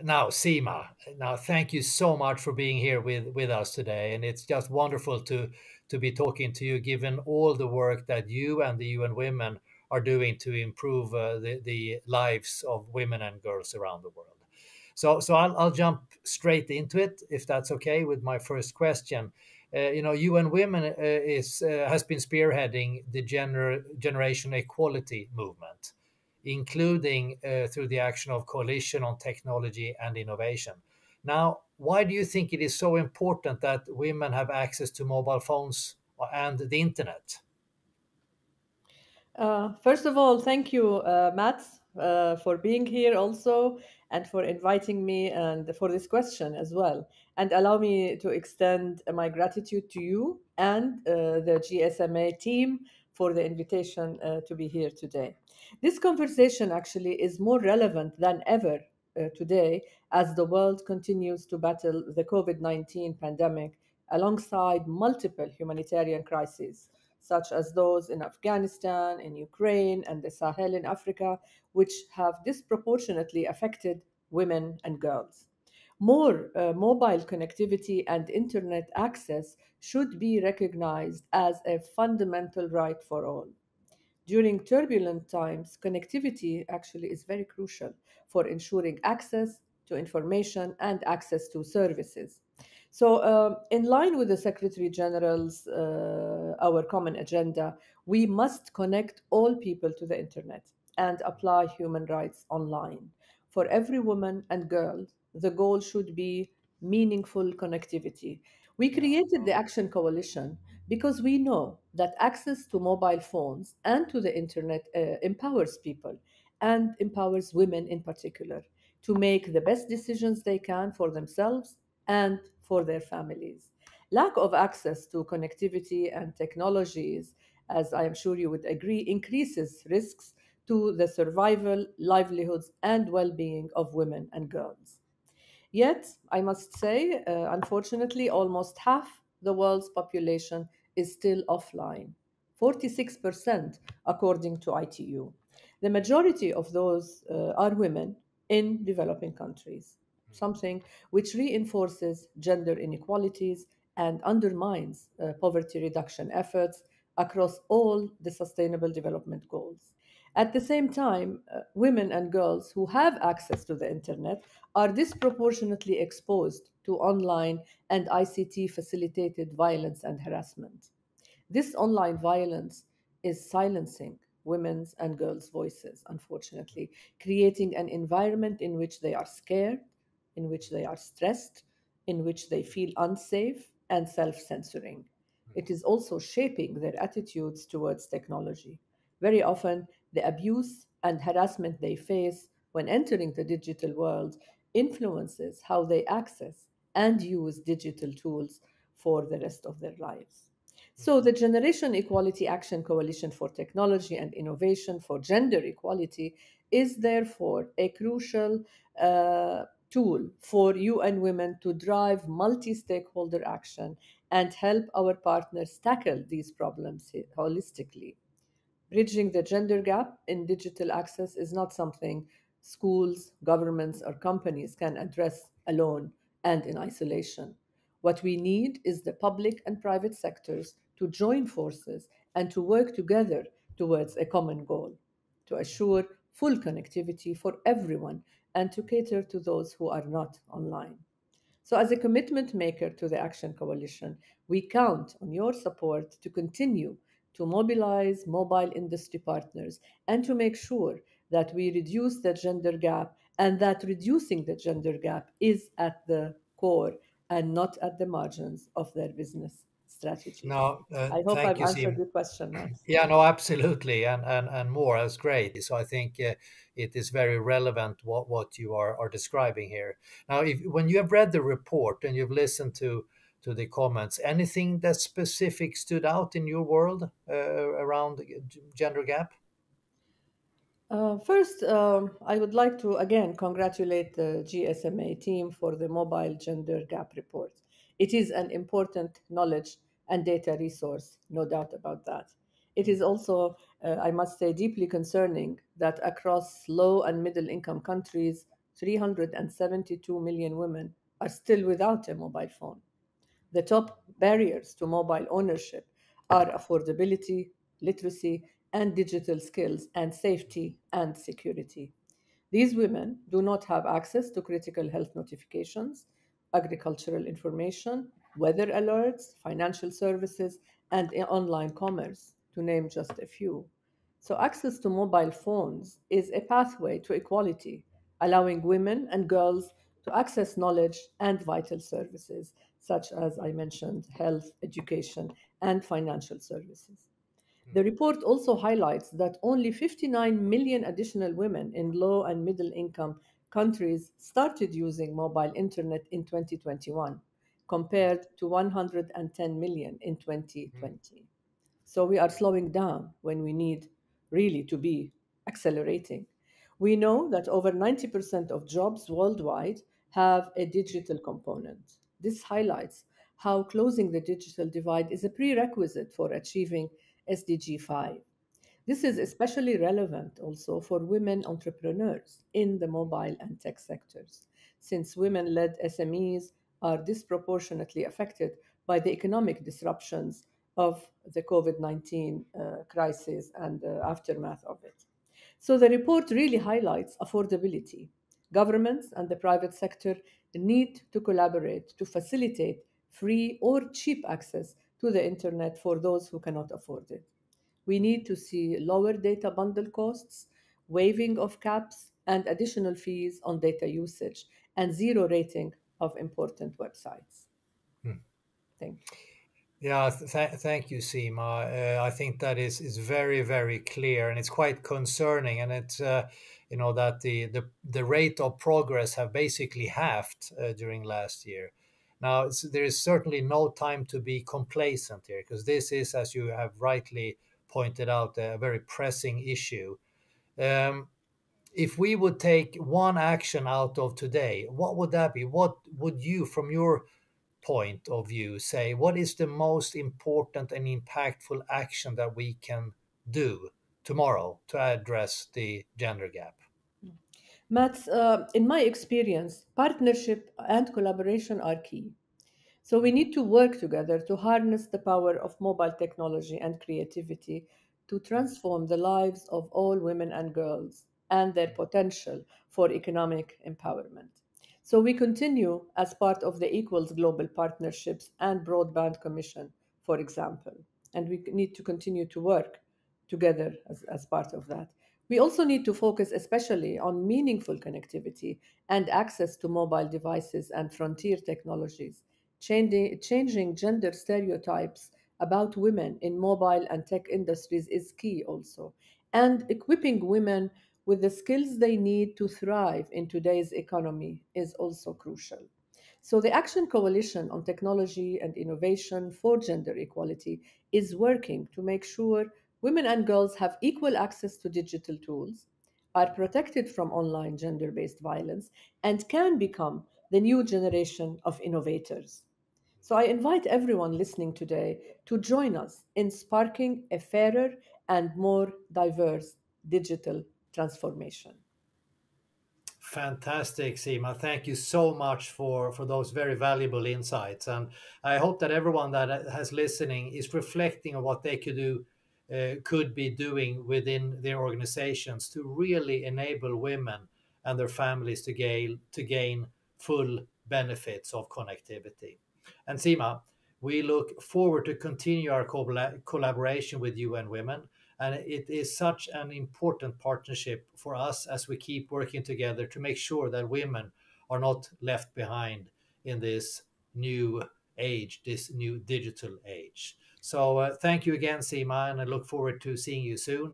Now, Sima, now thank you so much for being here with us today, and it's just wonderful to be talking to you, given all the work that you and the UN Women are doing to improve the lives of women and girls around the world. So I'll jump straight into it, if that's okay, with my first question. UN Women is has been spearheading the generation equality movement, including through the action of Coalition on Technology and Innovation. Now, why do you think it is so important that women have access to mobile phones and the internet? First of all, thank you, Matt, for being here also and for inviting me and for this question as well. And allow me to extend my gratitude to you and the GSMA team for the invitation to be here today. This conversation actually is more relevant than ever today as the world continues to battle the COVID-19 pandemic alongside multiple humanitarian crises such as those in Afghanistan, in Ukraine, and the Sahel in Africa, which have disproportionately affected women and girls. More mobile connectivity and internet access should be recognized as a fundamental right for all. During turbulent times, connectivity actually is very crucial for ensuring access to information and access to services. So, in line with the Secretary General's our common agenda, we must connect all people to the internet and apply human rights online. For every woman and girl, the goal should be meaningful connectivity. We Yeah. created the Action Coalition because we know that access to mobile phones and to the internet empowers people and empowers women in particular to make the best decisions they can for themselves and for their families. Lack of access to connectivity and technologies, as I am sure you would agree, increases risks to the survival, livelihoods, and well being of women and girls. Yet, I must say, unfortunately, almost half the world's population is still offline, 46% according to ITU. The majority of those are women in developing countries, something which reinforces gender inequalities and undermines poverty reduction efforts across all the Sustainable Development Goals. At the same time, women and girls who have access to the internet are disproportionately exposed to online and ICT facilitated violence and harassment. This online violence is silencing women's and girls' voices, unfortunately, creating an environment in which they are scared, in which they are stressed, in which they feel unsafe and self censoring. It is also shaping their attitudes towards technology. Very often, the abuse and harassment they face when entering the digital world influences how they access and use digital tools for the rest of their lives. So, the Generation Equality Action Coalition for Technology and Innovation for Gender Equality is therefore a crucial tool for UN Women to drive multi stakeholder action and help our partners tackle these problems holistically. Bridging the gender gap in digital access is not something schools, governments, or companies can address alone and in isolation. What we need is the public and private sectors to join forces and to work together towards a common goal to assure full connectivity for everyone and to cater to those who are not online. So, as a commitment maker to the Action Coalition, we count on your support to continue to mobilize mobile industry partners and to make sure that we reduce the gender gap and that reducing the gender gap is at the core and not at the margins of their business strategies. No, I hope thank I've you, answered Sim. your question, Max. Yeah, no, absolutely, and more. That's great. So I think it is very relevant what you are describing here. Now, if when you have read the report and you've listened to the comments, anything that specific stood out in your world around the gender gap? First, I would like to again congratulate the GSMA team for the Mobile Gender Gap Report. It is an important knowledge and data resource, no doubt about that. It is also, I must say, deeply concerning that across low and middle income countries, 372 million women are still without a mobile phone. The top barriers to mobile ownership are affordability, literacy, and digital skills, and safety and security. These women do not have access to critical health notifications, agricultural information, weather alerts, financial services, and online commerce, to name just a few. So, access to mobile phones is a pathway to equality, allowing women and girls to access knowledge and vital services, such as I mentioned, health, education, and financial services. The report also highlights that only 59 million additional women in low and middle income countries started using mobile internet in 2021, compared to 110 million in Mm. 2020. So we are slowing down when we need really to be accelerating. We know that over 90% of jobs worldwide have a digital component. This highlights how closing the digital divide is a prerequisite for achieving SDG 5. This is especially relevant also for women entrepreneurs in the mobile and tech sectors, since women led SMEs are disproportionately affected by the economic disruptions of the COVID 19 crisis and the aftermath of it. So the report really highlights affordability. Governments and the private sector need to collaborate to facilitate free or cheap access to the internet for those who cannot afford it. We need to see lower data bundle costs, waiving of caps, and additional fees on data usage, and zero rating of important websites. Mm. Thank you. Yeah, thank you, Sima. I think that is very, very clear, and it's quite concerning. And it's that the rate of progress have basically halved during last year. Now, there is certainly no time to be complacent here, because this is, as you have rightly pointed out, a very pressing issue. Um, if we would take one action out of today, what would that be? What would you, from your point of view, say what is the most important and impactful action that we can do tomorrow to address the gender gap? Matt, in my experience, partnership and collaboration are key. So we need to work together to harness the power of mobile technology and creativity to transform the lives of all women and girls and their potential for economic empowerment. So we continue as part of the Equals Global Partnerships and Broadband Commission, for example, and we need to continue to work together as part of that. We also need to focus especially on meaningful connectivity and access to mobile devices and frontier technologies. Changing gender stereotypes about women in mobile and tech industries is key also. And equipping women with the skills they need to thrive in today's economy is also crucial. So, the Action Coalition on Technology and Innovation for Gender Equality is working to make sure women and girls have equal access to digital tools, are protected from online gender based violence, and can become the new generation of innovators. So I invite everyone listening today to join us in sparking a fairer and more diverse digital transformation. Fantastic, Seema. Thank you so much for those very valuable insights. And I hope that everyone that has listening is reflecting on what they could be doing within their organizations to really enable women and their families to gain full benefits of connectivity. And Seema, we look forward to continue our collaboration with you and women, and it is such an important partnership for us as we keep working together to make sure that women are not left behind in this new age, this new digital age. So thank you again, Sima, and I look forward to seeing you soon.